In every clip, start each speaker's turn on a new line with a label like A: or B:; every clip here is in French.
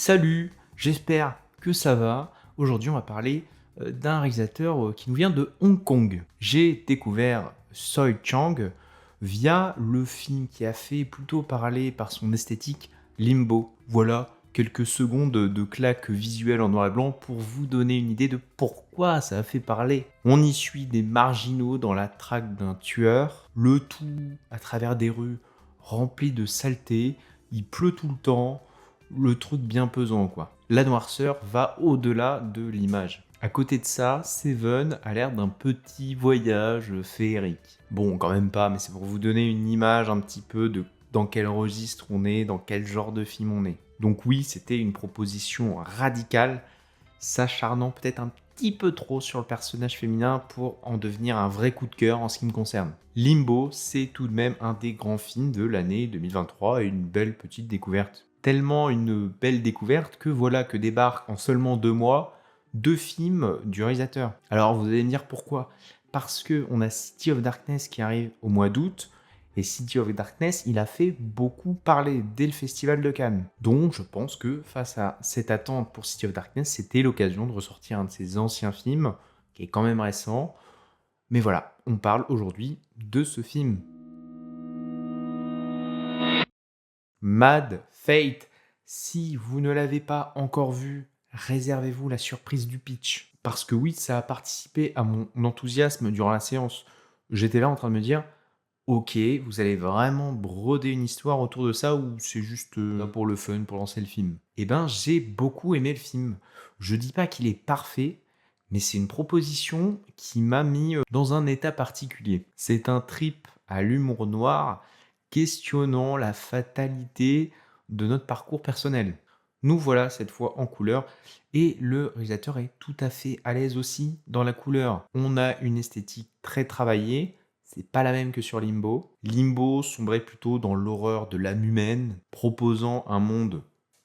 A: Salut, j'espère que ça va. Aujourd'hui, on va parler d'un réalisateur qui nous vient de Hong Kong. J'ai découvert Soi Chang via le film qui a fait plutôt parler par son esthétique Limbo. Voilà quelques secondes de claques visuelles en noir et blanc pour vous donner une idée de pourquoi ça a fait parler. On y suit des marginaux dans la traque d'un tueur, le tout à travers des rues remplies de saleté, il pleut tout le temps, le truc bien pesant quoi. La noirceur va au-delà de l'image. À côté de ça, Seven a l'air d'un petit voyage féerique. Bon, quand même pas, mais c'est pour vous donner une image un petit peu de dans quel registre on est, dans quel genre de film on est. Donc oui, c'était une proposition radicale, s'acharnant peut-être un petit peu trop sur le personnage féminin pour en devenir un vrai coup de cœur en ce qui me concerne. Limbo, c'est tout de même un des grands films de l'année 2023 et une belle petite découverte. Tellement une belle découverte que voilà que débarquent en seulement 2 mois 2 films du réalisateur. Alors vous allez me dire pourquoi? Parce que on a City of Darkness qui arrive au mois d'août, et City of Darkness, il a fait beaucoup parler dès le Festival de Cannes. Donc je pense que face à cette attente pour City of Darkness, c'était l'occasion de ressortir un de ses anciens films, qui est quand même récent. Mais voilà, on parle aujourd'hui de ce film. Mad Fate. Si vous ne l'avez pas encore vu, réservez-vous la surprise du pitch. Parce que oui, ça a participé à mon enthousiasme durant la séance. J'étais là en train de me dire, ok, vous allez vraiment broder une histoire autour de ça ou c'est juste là pour le fun, pour lancer le film? Eh ben, j'ai beaucoup aimé le film. Je dis pas qu'il est parfait, mais c'est une proposition qui m'a mis dans un état particulier. C'est un trip à l'humour noir questionnant la fatalité de notre parcours personnel. Nous voilà cette fois en couleur et le réalisateur est tout à fait à l'aise aussi dans la couleur. On a une esthétique très travaillée, c'est pas la même que sur Limbo. Limbo sombrait plutôt dans l'horreur de l'âme humaine, proposant un monde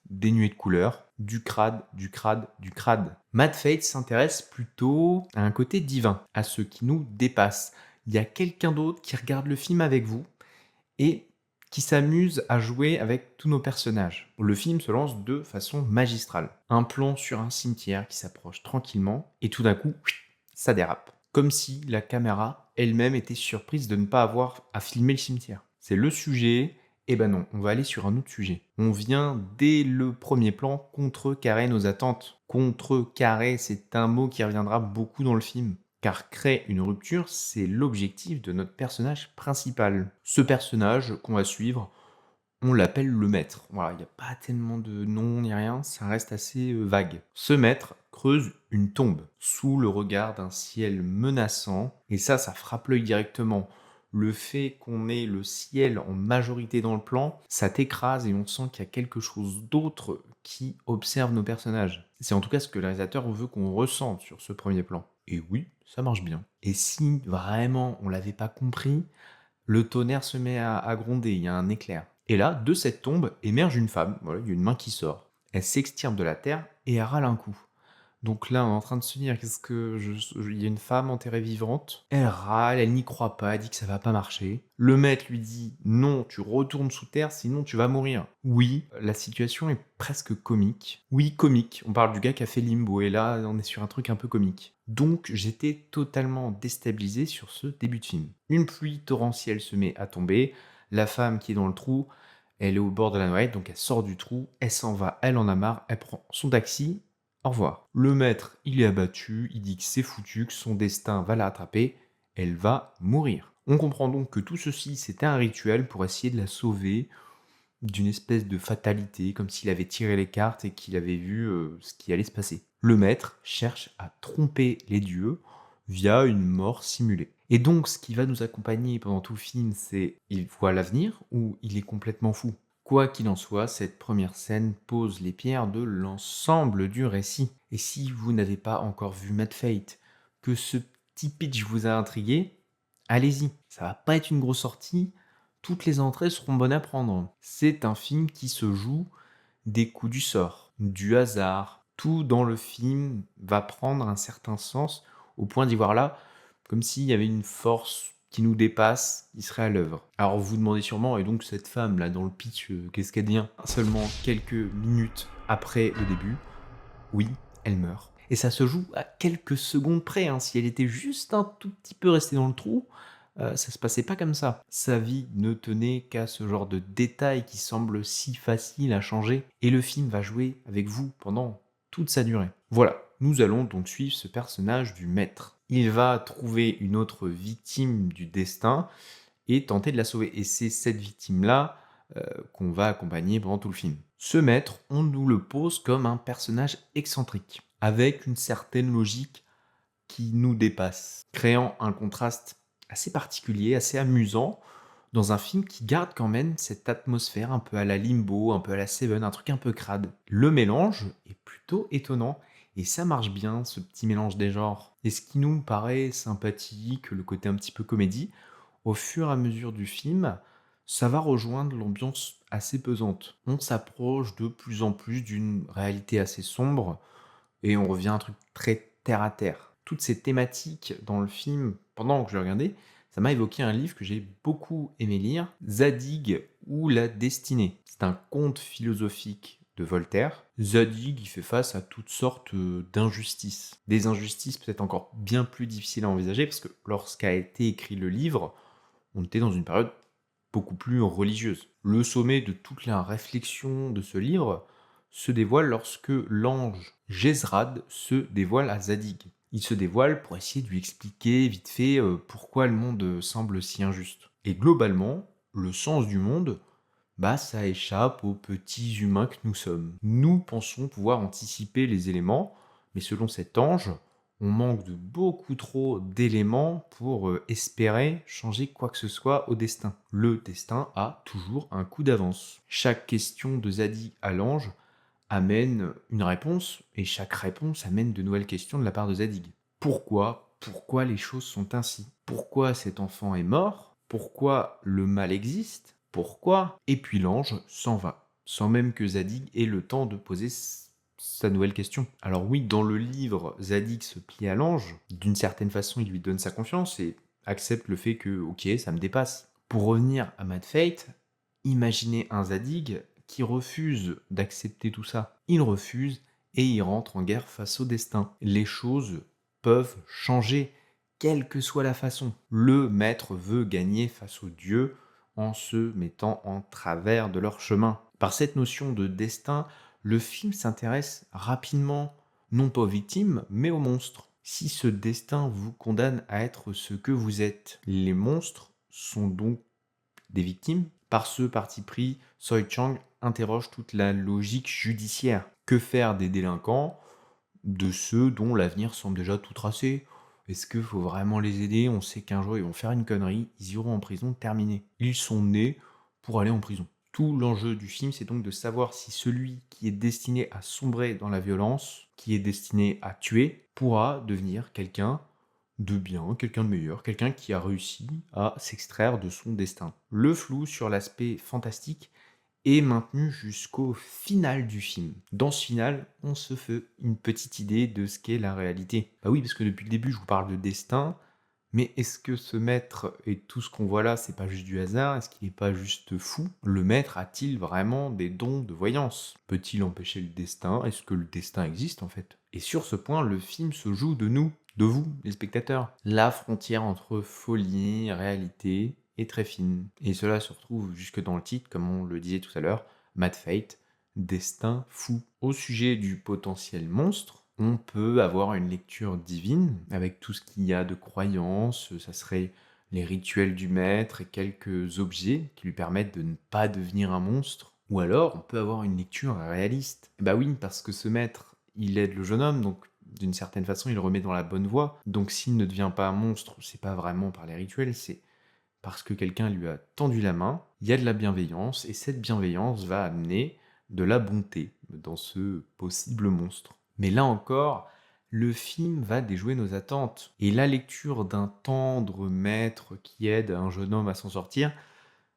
A: dénué de couleurs, du crade, du crade, du crade. Mad Fate s'intéresse plutôt à un côté divin, à ce qui nous dépasse. Il y a quelqu'un d'autre qui regarde le film avec vous et qui s'amuse à jouer avec tous nos personnages. Le film se lance de façon magistrale. Un plan sur un cimetière qui s'approche tranquillement et tout d'un coup, ça dérape. Comme si la caméra elle-même était surprise de ne pas avoir à filmer le cimetière. C'est le sujet, et ben non, on va aller sur un autre sujet. On vient dès le premier plan contrecarrer nos attentes. Contrecarrer, c'est un mot qui reviendra beaucoup dans le film. Car créer une rupture, c'est l'objectif de notre personnage principal. Ce personnage qu'on va suivre, on l'appelle le maître. Voilà, il n'y a pas tellement de nom ni rien, ça reste assez vague. Ce maître creuse une tombe sous le regard d'un ciel menaçant, et ça frappe l'œil directement. Le fait qu'on ait le ciel en majorité dans le plan, ça t'écrase et on sent qu'il y a quelque chose d'autre qui observe nos personnages. C'est en tout cas ce que le réalisateur veut qu'on ressente sur ce premier plan. Et oui, ça marche bien. Et si vraiment on l'avait pas compris, le tonnerre se met à gronder, il y a un éclair. Et là, de cette tombe émerge une femme, voilà, il y a une main qui sort. Elle s'extirpe de la terre et elle râle un coup. Donc là, on est en train de se dire, il y a une femme enterrée vivante. Elle râle, elle n'y croit pas, elle dit que ça va pas marcher. Le maître lui dit, non, tu retournes sous terre, sinon tu vas mourir. Oui, la situation est presque comique. Oui, comique. On parle du gars qui a fait Limbo, et là, on est sur un truc un peu comique. Donc, j'étais totalement déstabilisé sur ce début de film. Une pluie torrentielle se met à tomber. La femme qui est dans le trou, elle est au bord de la noyade, donc elle sort du trou, elle s'en va, elle en a marre, elle prend son taxi. Au revoir. Le maître, il est abattu, il dit que c'est foutu, que son destin va la rattraper, elle va mourir. On comprend donc que tout ceci, c'était un rituel pour essayer de la sauver d'une espèce de fatalité, comme s'il avait tiré les cartes et qu'il avait vu ce qui allait se passer. Le maître cherche à tromper les dieux via une mort simulée. Et donc, ce qui va nous accompagner pendant tout le film, c'est il voit l'avenir ou il est complètement fou. Quoi qu'il en soit, cette première scène pose les pierres de l'ensemble du récit. Et si vous n'avez pas encore vu Mad Fate, que ce petit pitch vous a intrigué, allez-y. Ça va pas être une grosse sortie, toutes les entrées seront bonnes à prendre. C'est un film qui se joue des coups du sort, du hasard. Tout dans le film va prendre un certain sens au point d'y voir là comme s'il y avait une force qui nous dépasse, qui serait à l'œuvre. Alors vous vous demandez sûrement, et donc cette femme là dans le pitch, qu'est-ce qu'elle devient? Seulement quelques minutes après le début, oui, elle meurt. Et ça se joue à quelques secondes près, hein. Si elle était juste un tout petit peu restée dans le trou, ça se passait pas comme ça. Sa vie ne tenait qu'à ce genre de détails qui semblent si faciles à changer, et le film va jouer avec vous pendant toute sa durée. Voilà, nous allons donc suivre ce personnage du maître. Il va trouver une autre victime du destin et tenter de la sauver. Et c'est cette victime-là qu'on va accompagner pendant tout le film. Ce maître, on nous le pose comme un personnage excentrique, avec une certaine logique qui nous dépasse, créant un contraste assez particulier, assez amusant, dans un film qui garde quand même cette atmosphère un peu à la Limbo, un peu à la Seven, un truc un peu crade. Le mélange est plutôt étonnant, et ça marche bien, ce petit mélange des genres. Et ce qui nous paraît sympathique, le côté un petit peu comédie, au fur et à mesure du film, ça va rejoindre l'ambiance assez pesante. On s'approche de plus en plus d'une réalité assez sombre, et on revient à un truc très terre à terre. Toutes ces thématiques dans le film, pendant que je le regardais, ça m'a évoqué un livre que j'ai beaucoup aimé lire, Zadig ou la destinée. C'est un conte philosophique de Voltaire. Zadig, il fait face à toutes sortes d'injustices. Des injustices peut-être encore bien plus difficiles à envisager, parce que lorsqu'a été écrit le livre, on était dans une période beaucoup plus religieuse. Le sommet de toute la réflexion de ce livre se dévoile lorsque l'ange Jezrad se dévoile à Zadig. Il se dévoile pour essayer de lui expliquer vite fait pourquoi le monde semble si injuste. Et globalement, le sens du monde, bah ça échappe aux petits humains que nous sommes. Nous pensons pouvoir anticiper les éléments, mais selon cet ange, on manque de beaucoup trop d'éléments pour espérer changer quoi que ce soit au destin. Le destin a toujours un coup d'avance. Chaque question de Zadig à l'ange amène une réponse, et chaque réponse amène de nouvelles questions de la part de Zadig. Pourquoi les choses sont ainsi? Pourquoi cet enfant est mort? Pourquoi le mal existe? Pourquoi? Et puis l'ange s'en va, sans même que Zadig ait le temps de poser sa nouvelle question. Alors oui, dans le livre, Zadig se plie à l'ange. D'une certaine façon, il lui donne sa confiance et accepte le fait que, ok, ça me dépasse. Pour revenir à Mad Fate, imaginez un Zadig qui refuse d'accepter tout ça. Il refuse et il rentre en guerre face au destin. Les choses peuvent changer, quelle que soit la façon. Le maître veut gagner face aux dieux en se mettant en travers de leur chemin. Par cette notion de destin, le film s'intéresse rapidement, non pas aux victimes, mais aux monstres. Si ce destin vous condamne à être ce que vous êtes, les monstres sont donc des victimes. Par ce parti pris, Soi Chang interroge toute la logique judiciaire. Que faire des délinquants, de ceux dont l'avenir semble déjà tout tracé? Est-ce qu'il faut vraiment les aider? On sait qu'un jour ils vont faire une connerie, ils iront en prison, terminé. Ils sont nés pour aller en prison. Tout l'enjeu du film, c'est donc de savoir si celui qui est destiné à sombrer dans la violence, qui est destiné à tuer, pourra devenir quelqu'un de bien, quelqu'un de meilleur, quelqu'un qui a réussi à s'extraire de son destin. Le flou sur l'aspect fantastique est maintenu jusqu'au final du film. Dans ce final, on se fait une petite idée de ce qu'est la réalité. Bah oui, parce que depuis le début, je vous parle de destin, mais est-ce que ce maître et tout ce qu'on voit là, c'est pas juste du hasard? Est-ce qu'il n'est pas juste fou? Le maître a-t-il vraiment des dons de voyance? Peut-il empêcher le destin? Est-ce que le destin existe en fait? Et sur ce point, le film se joue de nous, de vous, les spectateurs. La frontière entre folie, réalité est très fine. Et cela se retrouve jusque dans le titre, comme on le disait tout à l'heure, Mad Fate, destin fou. Au sujet du potentiel monstre, on peut avoir une lecture divine avec tout ce qu'il y a de croyances, ça serait les rituels du maître et quelques objets qui lui permettent de ne pas devenir un monstre. Ou alors, on peut avoir une lecture réaliste. Bah oui, parce que ce maître, il aide le jeune homme, donc d'une certaine façon, il le remet dans la bonne voie. Donc s'il ne devient pas un monstre, c'est pas vraiment par les rituels, c'est parce que quelqu'un lui a tendu la main, il y a de la bienveillance, et cette bienveillance va amener de la bonté dans ce possible monstre. Mais là encore, le film va déjouer nos attentes. Et la lecture d'un tendre maître qui aide un jeune homme à s'en sortir,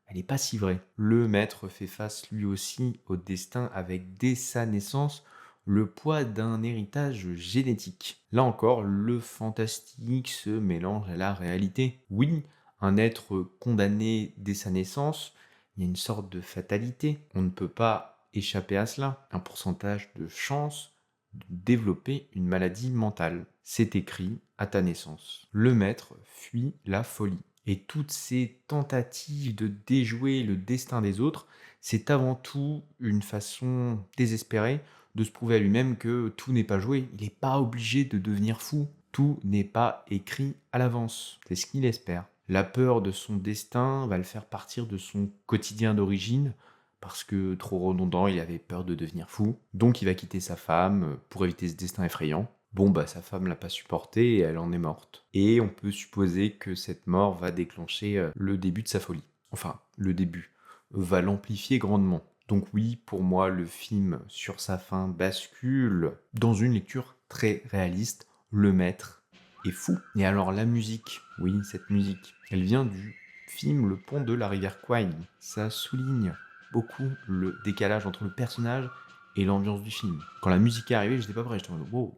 A: elle n'est pas si vraie. Le maître fait face lui aussi au destin avec dès sa naissance le poids d'un héritage génétique. Là encore, le fantastique se mélange à la réalité. Oui, Un être condamné dès sa naissance, il y a une sorte de fatalité. On ne peut pas échapper à cela. Un pourcentage de chance de développer une maladie mentale. C'est écrit à ta naissance. Le maître fuit la folie. Et toutes ces tentatives de déjouer le destin des autres, c'est avant tout une façon désespérée de se prouver à lui-même que tout n'est pas joué. Il n'est pas obligé de devenir fou. Tout n'est pas écrit à l'avance. C'est ce qu'il espère. La peur de son destin va le faire partir de son quotidien d'origine, parce que trop redondant, il avait peur de devenir fou. Donc il va quitter sa femme pour éviter ce destin effrayant. Bon, bah sa femme l'a pas supporté et elle en est morte. Et on peut supposer que cette mort va déclencher le début de sa folie. Enfin, le début va l'amplifier grandement. Donc oui, pour moi, le film sur sa fin bascule dans une lecture très réaliste. Le maître est fou. Et alors la musique, oui, cette musique, elle vient du film Le Pont de la rivière Kwai. Ça souligne beaucoup le décalage entre le personnage et l'ambiance du film. Quand la musique est arrivée, j'étais pas prêt, j'étais en mode wow,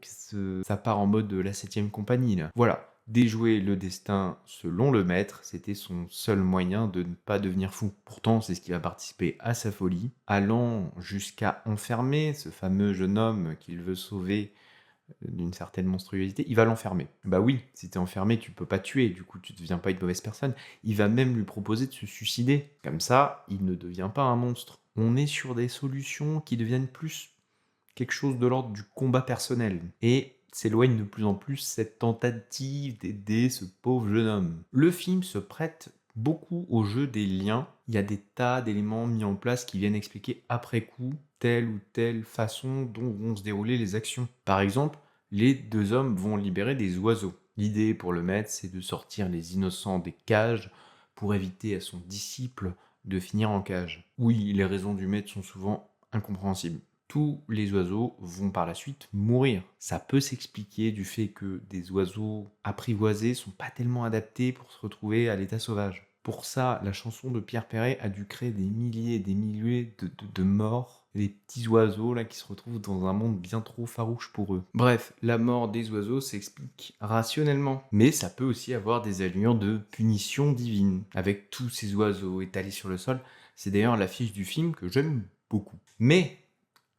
A: ça part en mode la 7ème compagnie là. Voilà, déjouer le destin selon le maître, c'était son seul moyen de ne pas devenir fou. Pourtant, c'est ce qui va participer à sa folie, allant jusqu'à enfermer ce fameux jeune homme qu'il veut sauver d'une certaine monstruosité, il va l'enfermer. Bah oui, si t'es enfermé, tu peux pas tuer, du coup tu deviens pas une mauvaise personne. Il va même lui proposer de se suicider. Comme ça, il ne devient pas un monstre. On est sur des solutions qui deviennent plus quelque chose de l'ordre du combat personnel. Et s'éloigne de plus en plus cette tentative d'aider ce pauvre jeune homme. Le film se prête beaucoup au jeu des liens. Il y a des tas d'éléments mis en place qui viennent expliquer après coup telle ou telle façon dont vont se dérouler les actions. Par exemple, les deux hommes vont libérer des oiseaux. L'idée pour le maître, c'est de sortir les innocents des cages pour éviter à son disciple de finir en cage. Oui, les raisons du maître sont souvent incompréhensibles. Tous les oiseaux vont par la suite mourir. Ça peut s'expliquer du fait que des oiseaux apprivoisés sont pas tellement adaptés pour se retrouver à l'état sauvage. Pour ça, la chanson de Pierre Perret a dû créer des milliers et des milliers de morts, des petits oiseaux là qui se retrouvent dans un monde bien trop farouche pour eux. Bref, la mort des oiseaux s'explique rationnellement, mais ça peut aussi avoir des allures de punition divine, avec tous ces oiseaux étalés sur le sol. C'est d'ailleurs l'affiche du film que j'aime beaucoup. Mais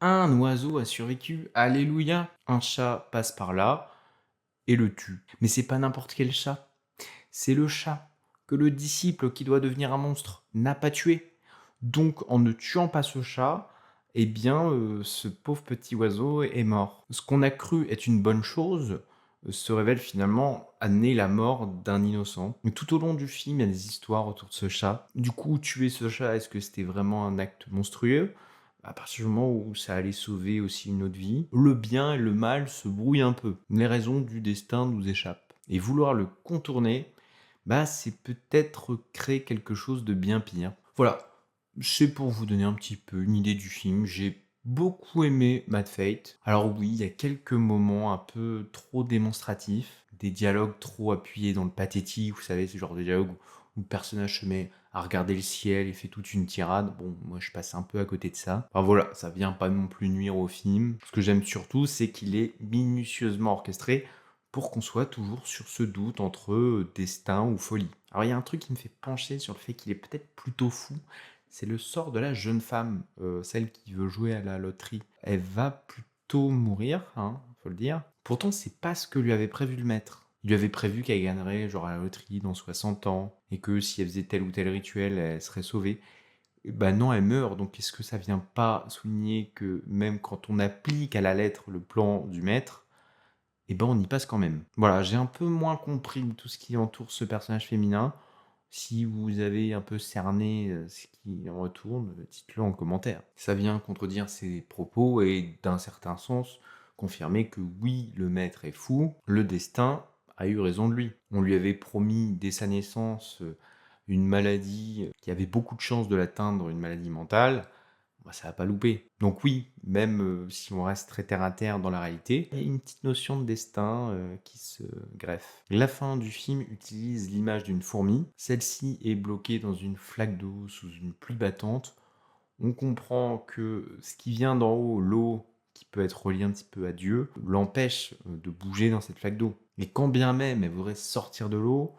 A: un oiseau a survécu, alléluia. Un chat passe par là et le tue. Mais c'est pas n'importe quel chat. C'est le chat que le disciple qui doit devenir un monstre n'a pas tué. Donc en ne tuant pas ce chat, eh bien ce pauvre petit oiseau est mort. Ce qu'on a cru être une bonne chose se révèle finalement amener la mort d'un innocent. Mais tout au long du film, il y a des histoires autour de ce chat. Du coup, tuer ce chat, est-ce que c'était vraiment un acte monstrueux ? À partir du moment où ça allait sauver aussi une autre vie, le bien et le mal se brouillent un peu. Les raisons du destin nous échappent. Et vouloir le contourner, bah c'est peut-être créer quelque chose de bien pire. Voilà, c'est pour vous donner un petit peu une idée du film. J'ai beaucoup aimé Mad Fate. Alors oui, il y a quelques moments un peu trop démonstratifs, des dialogues trop appuyés dans le pathétique, vous savez, ce genre de dialogue où le personnage se met à regarder le ciel et fait toute une tirade. Bon, moi je passe un peu à côté de ça. Enfin voilà, ça vient pas non plus nuire au film. Ce que j'aime surtout, c'est qu'il est minutieusement orchestré pour qu'on soit toujours sur ce doute entre destin ou folie. Alors il y a un truc qui me fait pencher sur le fait qu'il est peut-être plutôt fou, c'est le sort de la jeune femme, celle qui veut jouer à la loterie. Elle va plutôt mourir, hein, faut le dire. Pourtant, c'est pas ce que lui avait prévu le maître. Il lui avait prévu qu'elle gagnerait genre à la loterie dans 60 ans, et que si elle faisait tel ou tel rituel, elle serait sauvée. Et ben non, elle meurt, donc est-ce que ça vient pas souligner que même quand on applique à la lettre le plan du maître, et ben on y passe quand même. Voilà, j'ai un peu moins compris tout ce qui entoure ce personnage féminin. Si vous avez un peu cerné ce qui en retourne, dites-le en commentaire. Ça vient contredire ses propos et d'un certain sens confirmer que oui, le maître est fou, le destin a eu raison de lui. On lui avait promis dès sa naissance une maladie qui avait beaucoup de chances de l'atteindre, une maladie mentale. Bah, ça va pas louper. Donc oui, même si on reste très terre à terre dans la réalité, il y a une petite notion de destin qui se greffe. La fin du film utilise l'image d'une fourmi. Celle-ci est bloquée dans une flaque d'eau sous une pluie battante. On comprend que ce qui vient d'en haut, l'eau, qui peut être reliée un petit peu à Dieu, l'empêche de bouger dans cette flaque d'eau. Et quand bien même elle voudrait sortir de l'eau,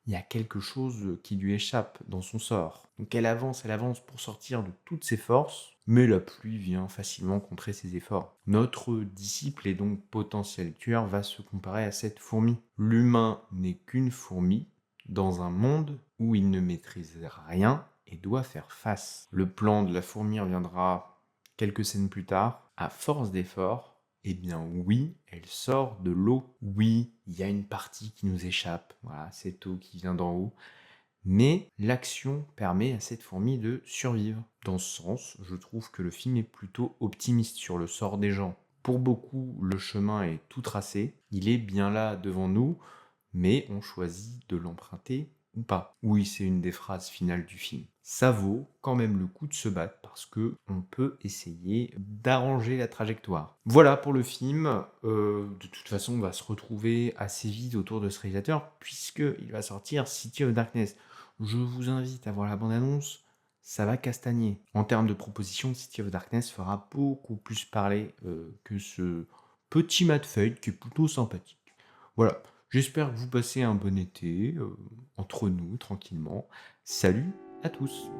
A: il y a quelque chose qui lui échappe dans son sort. Donc elle avance pour sortir de toutes ses forces, mais la pluie vient facilement contrer ses efforts. Notre disciple et donc potentiel tueur va se comparer à cette fourmi. L'humain n'est qu'une fourmi dans un monde où il ne maîtrise rien et doit faire face. Le plan de la fourmi reviendra quelques scènes plus tard. À force d'efforts, eh bien oui, elle sort de l'eau. Oui, il y a une partie qui nous échappe. Voilà, cette eau qui vient d'en haut. Mais l'action permet à cette fourmi de survivre. Dans ce sens, je trouve que le film est plutôt optimiste sur le sort des gens. Pour beaucoup, le chemin est tout tracé. Il est bien là devant nous, mais on choisit de l'emprunter ou pas. Oui, c'est une des phrases finales du film. Ça vaut quand même le coup de se battre parce que on peut essayer d'arranger la trajectoire. Voilà pour le film. De toute façon, on va se retrouver assez vite autour de ce réalisateur puisqu'il va sortir City of Darkness. Je vous invite à voir la bande-annonce. Ça va castagner. En termes de proposition, City of Darkness fera beaucoup plus parler que ce petit Matt Fade qui est plutôt sympathique. Voilà, j'espère que vous passez un bon été, entre nous, tranquillement. Salut à tous!